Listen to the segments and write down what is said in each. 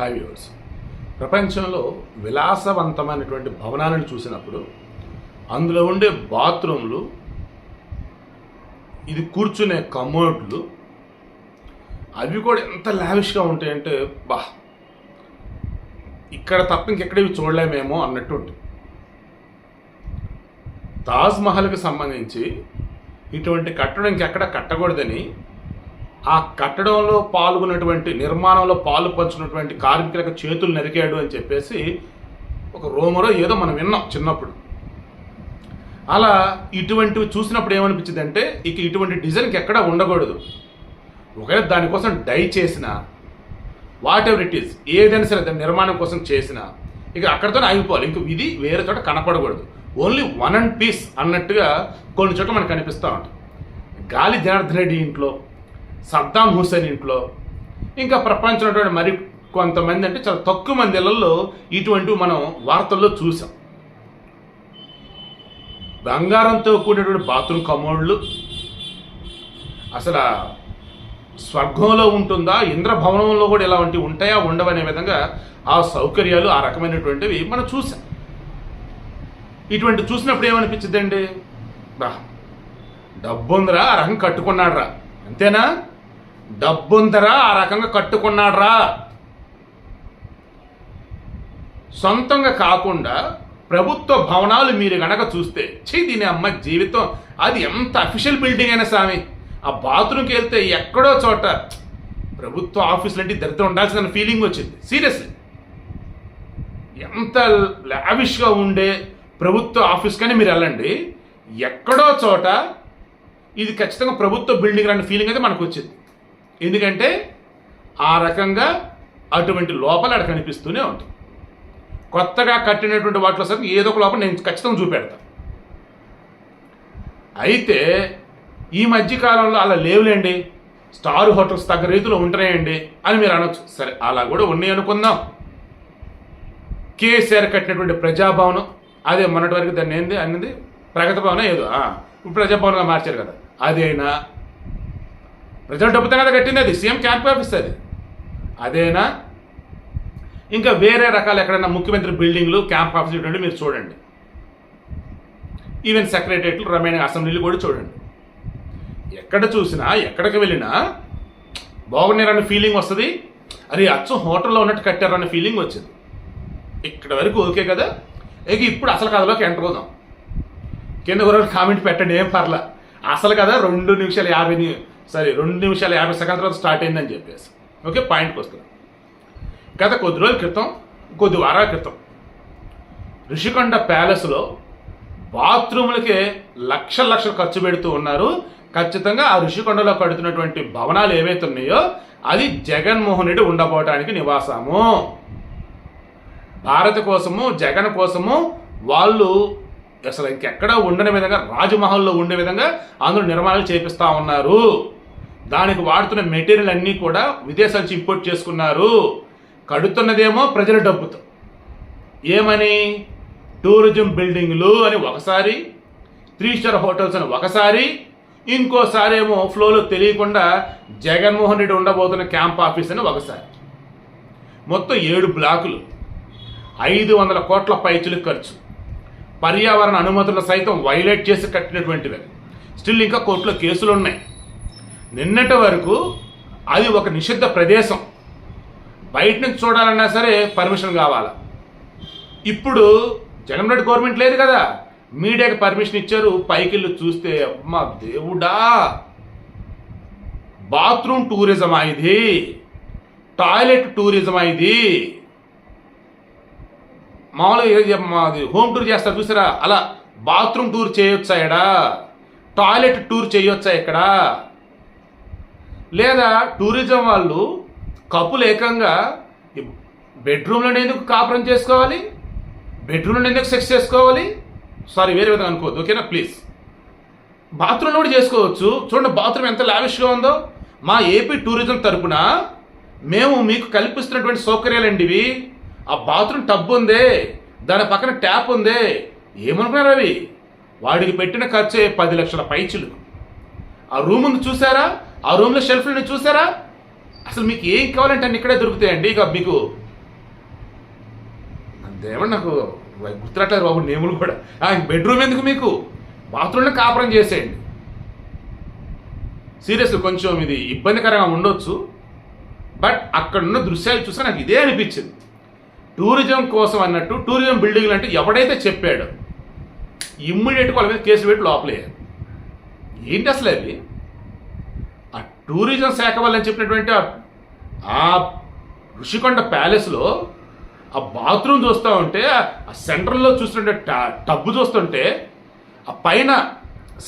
Hi viewers. ప్రపంచంలో విలాసవంతమైనటువంటి భవనాలను చూసినప్పుడు అందులో ఉండే బాత్రూమ్లు, ఇది కూర్చునే కమోడ్లు, అవి కూడా ఎంత లావిష్గా ఉంటాయంటే ఇక్కడ తప్ప ఇంకెక్కడ ఇవి చూడలేమేమో అన్నట్టు ఉంటుంది. తాజ్మహల్కి సంబంధించి ఇటువంటి కట్టడం ఇంకెక్కడ కట్టకూడదని ఆ కట్టడంలో పాల్గొన్నటువంటి, నిర్మాణంలో పాలు పంచుకున్నటువంటి కార్మికులకు చేతులు నరికాడు అని చెప్పేసి ఒక రూమరో ఏదో మనం విన్నాం చిన్నప్పుడు. అలా ఇటువంటివి చూసినప్పుడు ఏమనిపించింది అంటే ఇక ఇటువంటి డిజైన్కి ఎక్కడా ఉండకూడదు. ఒకవేళ దానికోసం డై చేసిన, వాట్ ఎవర్ ఇట్ ఈస్, ఏదైనా సరే దాని నిర్మాణం కోసం చేసిన ఇక అక్కడితోనే ఆగిపోవాలి. ఇంక ఇది వేరే చోట కనపడకూడదు. ఓన్లీ వన్ అండ్ పీస్ అన్నట్టుగా కొన్ని చోట్ల మనకు కనిపిస్తూ ఉంటుంది. గాలి జనార్దన్ రెడ్డి ఇంట్లో, సద్దాం హుస్సేన్ ఇంట్లో, ఇంకా ప్రపంచంలో మరి కొంతమంది అంటే చాలా తక్కువ మంది ఇళ్లలో ఇటువంటివి మనం వార్తల్లో చూసాం. బంగారంతో కూడినటువంటి బాత్రూమ్ కమోడ్లు అసలు స్వర్గంలో ఉంటుందా, ఇంద్రభవనంలో కూడా ఇలాంటివి ఉంటాయా ఉండవనే విధంగా ఆ సౌకర్యాలు, ఆ రకమైనటువంటివి మనం చూసాం. ఇటువంటి చూసినప్పుడు ఏమనిపించిందండి, డబ్బుందరా ఆ రకం కట్టుకున్నాడ్రా, అంతేనా, డబ్బుందరా ఆ రకంగా కట్టుకున్నాడ్రా. సొంతంగా కాకుండా ప్రభుత్వ భవనాలు మీరు గనక చూస్తే దీని అమ్మ జీవితం, అది ఎంత అఫీషియల్ బిల్డింగ్ అయినా స్వామి, ఆ బాత్రూమ్కి వెళ్తే ఎక్కడో చోట ప్రభుత్వ ఆఫీసులు అంటే దరిద్రం ఉండాల్సిన ఫీలింగ్ వచ్చింది. సీరియస్లీ, ఎంత లావిష్గా ఉండే ప్రభుత్వ ఆఫీస్ కానీ మీరు వెళ్ళండి, ఎక్కడో చోట ఇది ఖచ్చితంగా ప్రభుత్వ బిల్డింగ్ అనే ఫీలింగ్ అయితే మనకు వచ్చింది. ఎందుకంటే ఆ రకంగా అటువంటి లోపల అక్కడ కనిపిస్తూనే ఉంటుంది. కొత్తగా కట్టినటువంటి వాటిలో సరే ఏదో ఒక లోపల నేను ఖచ్చితంగా చూపెడతాను. అయితే ఈ మధ్యకాలంలో అలా లేవులేండి, స్టార్ హోటల్స్ తగ్గ రీతిలో ఉంటున్నాయండి అని మీరు అనొచ్చు. సరే, అలా కూడా ఉన్నాయి అనుకుందాం. కేసీఆర్ కట్టినటువంటి ప్రజాభవనం, అదే మొన్నటి వరకు దాన్ని ఏంది అన్నది ప్రగతి భవనం ఏదో, ఇప్పుడు ప్రజాభవనంగా మార్చారు కదా, అదేనా ప్రజల డబ్బుతో కదా కట్టింది, అది సీఎం క్యాంప్ ఆఫీస్, అదేనా, ఇంకా వేరే రకాల ఎక్కడైనా ముఖ్యమంత్రి బిల్డింగ్లు, క్యాంప్ ఆఫీస్ ఇటువంటి మీరు చూడండి. ఈవెన్ సెక్రటరియట్లు, రమేణ అసెంబ్లీలు కూడా చూడండి. ఎక్కడ చూసినా, ఎక్కడికి వెళ్ళినా బాగున్నారన్న ఫీలింగ్ వస్తుంది. అది అచ్చం హోటల్లో ఉన్నట్టు కట్టారన్న ఫీలింగ్ వచ్చింది. ఇక్కడ వరకు ఓకే కదా. ఇక ఇప్పుడు అసలు కథలోకి ఎంటర్ అవుదాం. కింద కూడా కామెంట్ పెట్టండి, ఏం పర్లా. అసలు కదా 2 నిమిషాల 50 సెకండ్ల తర్వాత స్టార్ట్ అయిందని చెప్పేసి. ఓకే, పాయింట్కి వస్తుంది. గత కొద్ది రోజుల క్రితం, కొద్ది వారాల క్రితం రిషికొండ ప్యాలెస్లో బాత్రూములకే లక్షలు ఖర్చు పెడుతూ ఉన్నారు. ఖచ్చితంగా ఆ రిషికొండలో కడుతున్నటువంటి భవనాలు ఏవైతే ఉన్నాయో అది జగన్మోహన్ రెడ్డి ఉండబోవడానికి నివాసము. భారత్ కోసము, జగన్ కోసము వాళ్ళు అసలు ఇంకెక్కడ ఉండని విధంగా, రాజమహల్లో ఉండే విధంగా అందులో నిర్మాణాలు చేపిస్తూ ఉన్నారు. దానికి వాడుతున్న మెటీరియల్ అన్నీ కూడా విదేశాల నుంచి ఇంపోర్ట్ చేసుకున్నారు. కడుతున్నదేమో ప్రజల డబ్బుతో. ఏమని, టూరిజం బిల్డింగ్లు అని ఒకసారి, 3 స్టార్ హోటల్స్ అని ఒకసారి, ఇంకోసారి ఏమో ఫ్లోలో తెలియకుండా జగన్మోహన్ రెడ్డి ఉండబోతున్న క్యాంప్ ఆఫీస్ అని ఒకసారి. మొత్తం 7 బ్లాకులు, 500 కోట్ల పైచులకు ఖర్చు, పర్యావరణ అనుమతులను సైతం వైలేట్ చేసి కట్టినటువంటివి. స్టిల్ ఇంకా కోర్టులో కేసులు ఉన్నాయి. నిన్నటి వరకు అది ఒక నిషిద్ధ ప్రదేశం, బయట నుంచి చూడాలన్నా సరే పర్మిషన్ కావాలా. ఇప్పుడు జగన్ రెడ్డి గవర్నమెంట్ లేదు కదా, మీడియాకి పర్మిషన్ ఇచ్చారు. పైకి వెళ్ళి చూస్తే అమ్మా దేవుడా, బాత్రూమ్ టూరిజమా ఇది, టాయిలెట్ టూరిజమా ఇది, మామూలుగా హోమ్ టూర్ చేస్తారు చూసారా, అలా బాత్రూమ్ టూర్ చేయొచ్చా ఇక్కడ, టాయిలెట్ టూర్ చేయొచ్చా ఇక్కడ, లేదా టూరిజం వాళ్ళు కపుల్ ఏకంగా బెడ్రూమ్లో ఎందుకు కాపురం చేసుకోవాలి, బెడ్రూమ్లో ఎందుకు సెక్స్ చేసుకోవాలి, సారీ వేరే విధంగా అనుకోవద్దు, ఓకేనా ప్లీజ్, బాత్రూమ్లో కూడా చేసుకోవచ్చు. చూడండి బాత్రూమ్ ఎంత లావిష్గా ఉందో. మా ఏపీ టూరిజం తరపున మేము మీకు కల్పిస్తున్నటువంటి సౌకర్యాలండి ఇవి. ఆ బాత్రూమ్ టబ్ ఉందే, దాని పక్కన ట్యాప్ ఉందే, ఏమనుకున్నారు అవి, వాడికి పెట్టిన ఖర్చే 10 లక్షల పైచులు. ఆ రూమ్ ఉంది చూసారా, ఆ రూమ్లో షెల్ఫ్లని చూసారా, అసలు మీకు ఏం కావాలంటే అన్ని ఇక్కడే దొరుకుతాయండి. ఇక మీకు దేవండి నాకు గుర్తురాట్లేదు బాబు నేములు కూడా. బెడ్రూమ్ ఎందుకు మీకు, బాత్రూంలో కాపురం చేసేయండి. సీరియస్గా కొంచెం ఇది ఇబ్బందికరంగా ఉండొచ్చు, బట్ అక్కడ ఉన్న దృశ్యాలు చూస్తే నాకు ఇదే అనిపించింది. టూరిజం కోసం అన్నట్టు టూరిజం బిల్డింగ్లు అంటే ఎవడైతే చెప్పాడో ఇమ్మీడియట్గా వాళ్ళ మీద కేసు పెట్టి లోపలేయారు. ఏంటి అసలు అది? ఆ టూరిజం శాఖ వాళ్ళని చెప్పినటువంటి ఆ ఋషికొండ ప్యాలెస్లో ఆ బాత్రూమ్ చూస్తూ ఉంటే, ఆ సెంట్రల్లో చూస్తుంటే టబ్బు చూస్తుంటే, ఆ పైన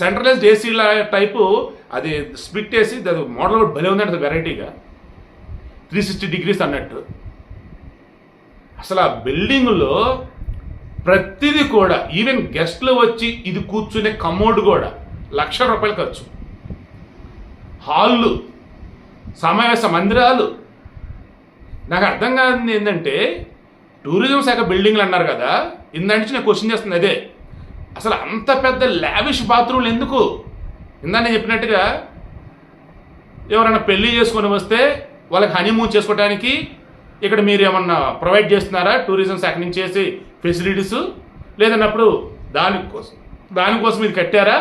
సెంట్రలైజ్డ్ ఏసీల టైపు అది స్ప్లిట్ వేసి అది మోడల్ కూడా భలే ఉందంటే వెరైటీగా 360 డిగ్రీస్ అన్నట్టు. అసలు ఆ బిల్డింగ్లో ప్రతిదీ కూడా, ఈవెన్ గెస్ట్లు వచ్చి ఇది కూర్చునే కమోడ్ కూడా ₹1,00,000 ఖర్చు. హాళ్ళు, సమావేశ మందిరాలు. నాకు అర్థం కాదు ఏంటంటే, టూరిజం శాఖ బిల్డింగ్లు అన్నారు కదా, ఇందాక నేను క్వశ్చన్ చేస్తుంది అదే. అసలు అంత పెద్ద లావిష్ బాత్రూమ్లు ఎందుకు? ఇందాక నేను చెప్పినట్టుగా ఎవరైనా పెళ్లి చేసుకొని వస్తే వాళ్ళకి హనీమూన్ చేసుకోవడానికి ఇక్కడ మీరు ఏమన్నా ప్రొవైడ్ చేస్తున్నారా టూరిజం శాఖ నుంచి చేసి ఫెసిలిటీస్? లేదన్నప్పుడు దానికోసం ఇది కట్టారా?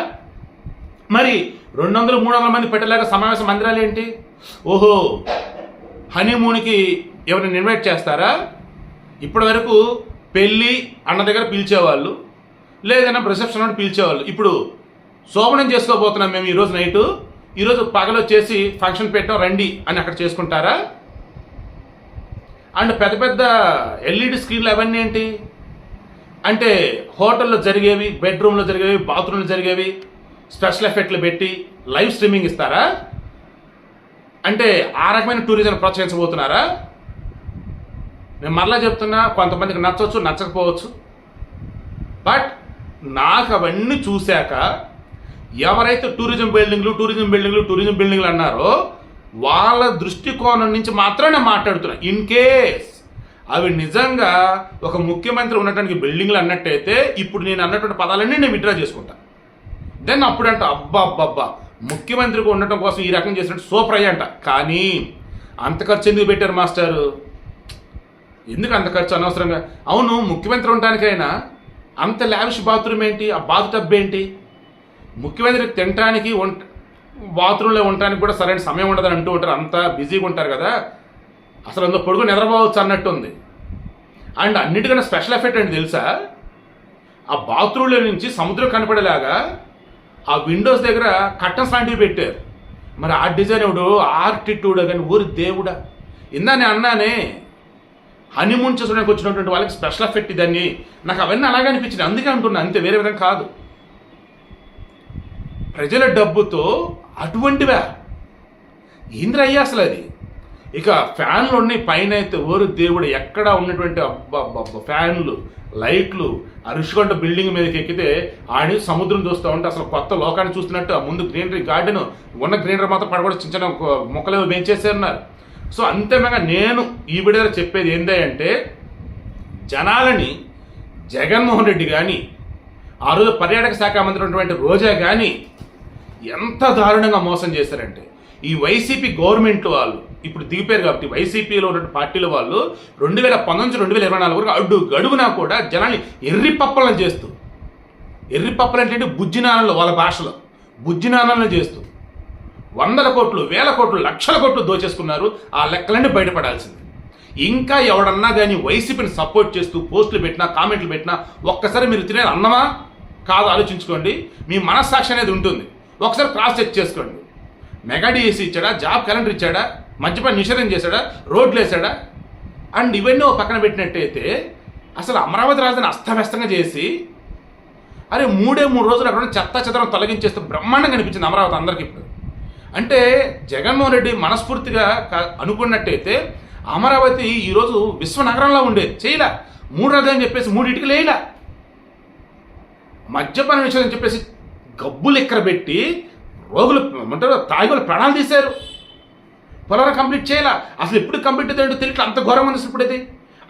మరి 200-300 మంది పెట్టలేక సమావేశ మందిరాలు ఏంటి? ఓహో, హనీమూన్కి ఎవరైనా ఇన్వైట్ చేస్తారా? ఇప్పటి వరకు పెళ్ళి అన్న దగ్గర పిలిచేవాళ్ళు, లేదన్నా రిసెప్షన్ అని పిలిచేవాళ్ళు. ఇప్పుడు శోభనం చేసుకోబోతున్నాం మేము ఈరోజు నైటు, ఈరోజు పగలు వచ్చేసి ఫంక్షన్ పెట్టాం రండి అని అక్కడ చేసుకుంటారా? అండ్ పెద్ద పెద్ద ఎల్ఈడి స్క్రీన్లు అవన్నీ ఏంటి అంటే, హోటల్లో జరిగేవి, బెడ్రూమ్లో జరిగేవి, బాత్రూంలో జరిగేవి స్పెషల్ ఎఫెక్ట్లు పెట్టి లైవ్ స్ట్రీమింగ్ ఇస్తారా? అంటే ఆ రకమైన టూరిజం ప్రోత్సహించబోతున్నారా? నేను మరలా చెప్తున్నా, కొంతమందికి నచ్చవచ్చు, నచ్చకపోవచ్చు, బట్ నాకు అవన్నీ చూశాక ఎవరైతే టూరిజం బిల్డింగ్లు అన్నారో వాళ్ళ దృష్టికోణం నుంచి మాత్రమే నేను మాట్లాడుతున్నా. ఇన్ కేస్ అవి నిజంగా ఒక ముఖ్యమంత్రి ఉన్నటువంటి బిల్డింగ్లు అన్నట్టయితే ఇప్పుడు నేను అన్నటువంటి పదాలన్నీ నేను విత్డ్రా చేసుకుంటా. దెన్ అప్పుడంట అబ్బా ముఖ్యమంత్రికి ఉండటం కోసం ఈ రకం చేసినట్టు సూపర్ అయ్యంట. కానీ అంత ఖర్చు ఎందుకు పెట్టారు మాస్టారు? ఎందుకు అంత ఖర్చు అనవసరంగా? అవును, ముఖ్యమంత్రి ఉండటానికైనా అంత లావిష్ బాత్రూమ్ ఏంటి? ఆ బాత్ టబ్ ఏంటి? ముఖ్యమంత్రికి తినడానికి బాత్రూంలో ఉండటానికి కూడా సరైన సమయం ఉండదని అంటూ ఉంటారు, అంతా బిజీగా ఉంటారు కదా. అసలు అందులో పొడుగు నిద్రపోవచ్చు అన్నట్టు ఉంది. అండ్ అన్నిటికన్నా స్పెషల్ ఎఫెక్ట్ ఏంటి తెలుసా? ఆ బాత్రూంలో నుంచి సముద్రం కనపడేలాగా ఆ విండోస్ దగ్గర కర్టన్స్ లాంటివి పెట్టారు. మరి ఆ డిజైన్ ఎవడు? ఆర్కిటెక్టుడా? కానీ ఊరి దేవుడా. ఇందా నేను అన్నానే, హనీమూన్ చేసుకోవడానికి వచ్చినటువంటి వాళ్ళకి స్పెషల్ ఎఫెక్ట్ ఇదని. నాకు అవన్నీ అలాగే అనిపించింది, అందుకే అంటున్నా, అంతే, వేరే విధంగా కాదు. ప్రజల డబ్బుతో అటువంటివా ఏంద్రయ్యా అసలు అది? ఇక ఫ్యాన్లు ఉన్నాయి పైన అయితే, ఓరు దేవుడు, ఎక్కడ ఉన్నటువంటి ఫ్యాన్లు, లైట్లు, ఋషికొండ బిల్డింగ్ మీదకి ఎక్కితే ఆడి సముద్రం చూస్తూ ఉంటే అసలు కొత్త లోకాన్ని చూస్తున్నట్టు. ఆ ముందు గ్రీనరీ గార్డెన్ ఉన్న గ్రీనరీ మాత్రం పడగొడ చిన్న చిన్న మొక్కలు పెంచేసేస్తున్నారు. సో అంతేమగా నేను ఈ విడుదల చెప్పేది ఏంటంటే, జనాలని జగన్మోహన్ రెడ్డి కానీ, ఆ రోజు పర్యాటక శాఖ మంత్రి ఉన్నటువంటి రోజా కానీ ఎంత దారుణంగా మోసం చేశారంటే, ఈ వైసీపీ గవర్నమెంట్ వాళ్ళు ఇప్పుడు దిగిపోయారు కాబట్టి, వైసీపీలో ఉన్న పార్టీల వాళ్ళు 2019-2024 వరకు అడ్డు గడుగునా కూడా జనాన్ని ఎర్రిపప్పలను చేస్తూ, ఎర్రిపప్పలు అంటే బుజ్జినానలు, వాళ్ళ భాషలో బుజ్జినానలను చేస్తూ 100 కోట్లు, 1000 కోట్లు, లక్షల కోట్లు దోచేసుకున్నారు. ఆ లెక్కలన్నీ బయటపడాల్సింది. ఇంకా ఎవడన్నా కానీ వైసీపీని సపోర్ట్ చేస్తూ పోస్టులు పెట్టినా, కామెంట్లు పెట్టినా ఒక్కసారి మీరు తినేది అన్నమా కాదు ఆలోచించుకోండి. మీ మనస్సాక్షి అనేది ఉంటుంది, ఒకసారి క్రాస్ చెక్ చేసుకోండి. మెగా డిఎస్సీ ఇచ్చాడా? జాబ్ క్యాలెండర్ ఇచ్చాడా? మద్యపాన నిషేధం చేశాడా? రోడ్లు వేసాడా? అండ్ ఇవన్నీ పక్కన పెట్టినట్టయితే అసలు అమరావతి రాజధాని అస్తవ్యస్తంగా చేసి, అరే 3 రోజులు అక్కడ చెత్త చెదరం తొలగించేస్తే బ్రహ్మాండంగా అనిపించింది అమరావతి అందరికీ. ఇప్పుడు అంటే జగన్మోహన్ రెడ్డి మనస్ఫూర్తిగా అనుకున్నట్టయితే అమరావతి ఈరోజు విశ్వనగరంలో ఉండేది. చేయలా, 3 రాజధాని చెప్పేసి 3 ఇటుకలు వేయలా, మద్యపాన నిషేధం చెప్పేసి గబ్బులు ఎక్కర పెట్టి రోగులు అంటారు తాగులు ప్రాణాలు తీశారు. పొలాలు కంప్లీట్ చేయాలా? అసలు ఎప్పుడు కంప్లీట్ అవుతాయంటే తెలియట్లా, అంత ఘోరం ఉంది ఇప్పుడు. ఇది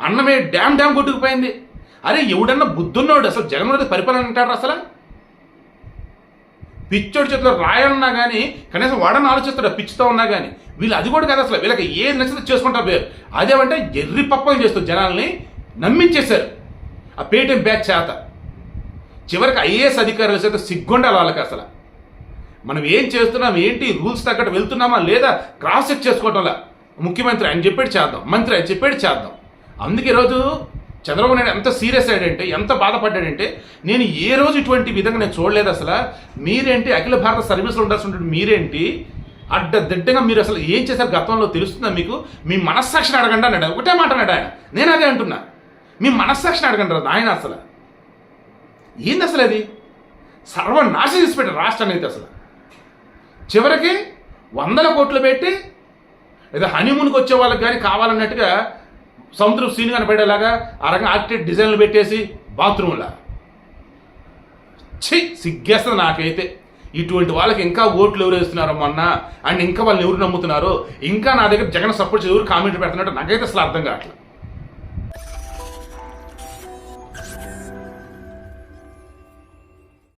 అన్నమే డ్యామ్ కొట్టుకుపోయింది. అరే ఎవడన్నా బుద్ధున్నాడు అసలు జగన్మోహన్ రెడ్డి పరిపాలన అంటాడు? అసలు పిచ్చోడి చేతిలో రాయన్నా కానీ కనీసం వాడని ఆలోచిస్తాడు, పిచ్చితో ఉన్నా కానీ. వీళ్ళు అది కూడా కాదు, అసలు వీళ్ళకి ఏది నచ్చితే చేసుకుంటారు. అదేమంటే ఎర్రి పప్పలు చేస్తూ జనాల్ని నమ్మించేశారు. ఆ పేటీఎం బ్యాచ్ చేత. చివరికి ఐఏఎస్ అధికారుల చేత సిగ్గుండాలి వాళ్ళకి. అసలు మనం ఏం చేస్తున్నాం, ఏంటి రూల్స్ తగ్గట్టు వెళ్తున్నామా లేదా క్రాస్ చెక్ చేసుకోవటంలా. ముఖ్యమంత్రి ఆయన చెప్పేది చేద్దాం, మంత్రి ఆయన చెప్పేది చేద్దాం. అందుకే ఈరోజు చంద్రబాబు నాయుడు ఎంత సీరియస్ అయ్యాడంటే, ఎంత బాధపడ్డాడంటే, నేను ఏ రోజు ఇటువంటి విధంగా నేను చూడలేదు. అసలు మీరేంటి అఖిల భారత సర్వీసులు ఉండాల్సి మీరేంటి అడ్డదిడ్డంగా మీరు అసలు ఏం చేశారు గతంలో తెలుస్తుందా మీకు? మీ మనస్సాక్షిని అడగండి అన్నాడు. ఒకటే మాట అన్నాడు ఆయన. నేను అదే అంటున్నా, మీ మనస్సాక్షిని అడగండి రా ఆయన. అసలు ఏంది అసలు అది? సర్వనాశనం చేసి పెట్టారు రాష్ట్రాన్ని అయితే. అసలు చివరికి 100 కోట్లు పెట్టి ఏదో హనీమూన్కి వచ్చే వాళ్ళకి కానీ కావాలన్నట్టుగా సముద్రం సీన్ కనపడేలాగా ఆ రకంగా ఆర్కిటెక్ట్ డిజైన్లు పెట్టేసి బాత్రూమ్లా. సిగ్గేస్తుంది నాకైతే. ఇటువంటి వాళ్ళకి ఇంకా ఓట్లు ఎవరు వేస్తున్నారో మొన్న, అండ్ ఇంకా వాళ్ళని ఎవరు నమ్ముతున్నారో, ఇంకా నా దగ్గర జగన్ సపోర్ట్ ఎవరు కామెంట్ పెడుతున్నట్టు నాకైతే అసలు అర్థం కావట్లేదు.